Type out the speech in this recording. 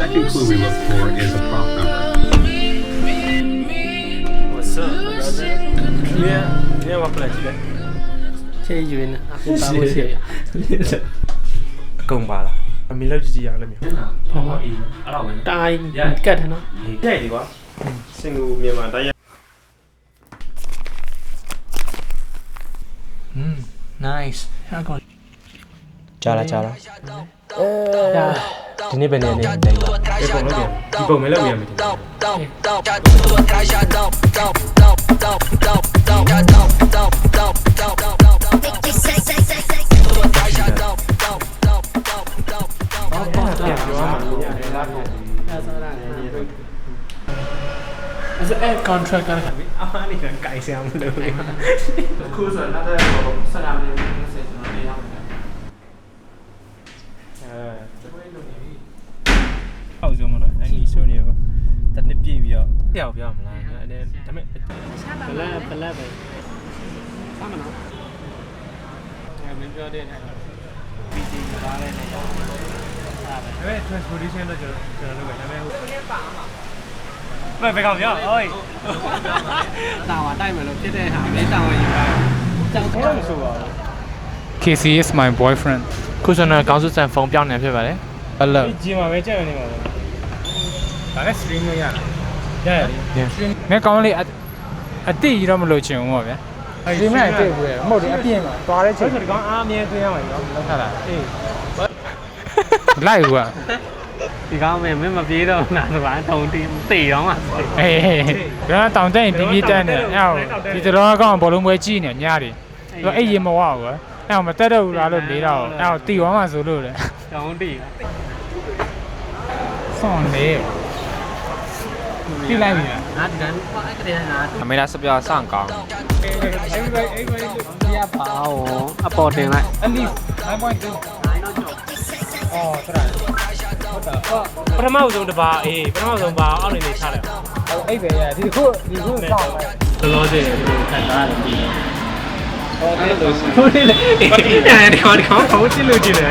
second clue we look for is a prop number. What's up? Yeah, what plan today? Chơi gì nè? Aku tahu sih. Công bà là mình lâu gì làm nhiều. Tai cắt nó. Cái gì quá? Single miền mà tay. Nice. Chà là. Ya.ဒီနေ့ပဲနေနေတယ်။ဒီပုံလို့ပြန်။ဒီပုံမဲလို့ပြန်မယ်As a contract kan. အားနေကြိုင်ဆရာမလို့လေ။ ခုဆိုတော့တော့စကားလေးဆက်ကျွန်တော်နေရမယ် ဟုတ်ဆုံးမလို့အင်္ဂလိပ်ဆိုနေရောတနစ်ပြည့်ပြီးတော့ပြောက်ပြောမလားအဲ့ဒါဒါပေမဲ့ ပလက်ပဲစမ်းမနော်မင်းပြောတဲ့နဲ့ PC လာတဲ့နဲ့ဒါပဲ transportation တော့ကျွန်တော်လုပ်ပဲဒါပေမဲ့ဟိုဘယ်ကောင်ပြောဟို တာဝါတိုက်မယ်လို့ဖြစ်တဲ့ဟာလေးတာဝါယူတာကြောက်တော့မဆိုပါဘူး Casey is my boyfriend. ခုဆိုတော့ကောင်းစုစံဖုန်းပြောင်းနေဖြစ်ပါတယ် Hello. ဂျင်မှာပဲကြောက်နေမှာပဲဒါနဲ့ stream လို့ရတယ်။ ငါကောင်းလေးအတိရတော့မလို့ချင်ဘူးပေါ့ဗျာဒီမဲ့အတိဘူးရမဟုတ်တယ်အပြင်းမှာသွားတဲ့ချ ဆို င် တော့ဒီကောင်အားမြဲသွင်းရမှာရော လောက်ထားတာ အေး လိုက်ဘူးက ဒီကောင်းမင်းမပြေးတော့နာဆိုတာတုံတီးတေတော့မှာ အေးဒါတောင်တက်ရင်ပြီးပြီးတက်နေအဲ့ဒီတော်ကောင်ဘောလုံးပွဲကြည့်နေညတွေသူအဲ့ရေမဝဘူးအဲ့မတက်တော့ဘူးလားလို့မေးတော့အဲ့တီဝမ်းမှာဆိုလို့လေ တုံတီး ဆောင်းနေတိလိုက်ပြီ ငါဒီကနေ့အဲ့ကလေးငါ အမေလားစပြောစန့်ကောင်း ပြပါအောင်အပေါ်တင်လိုက် at least 9.2အော်တရာဟုတ်တာ ပထမဆုံးတစ်ပါအေးပထမဆုံးပါအောက်နေနေချလိုက် အဲ့ပဲရဒီခုစောင်းလိုက် လောလောဆယ်ခံစားရတယ်ဒီ ဟောတယ်လို့ ဟုတ်တယ်လေဒီကောင်ဘုန်းချစ်လို့ကြည့်တယ်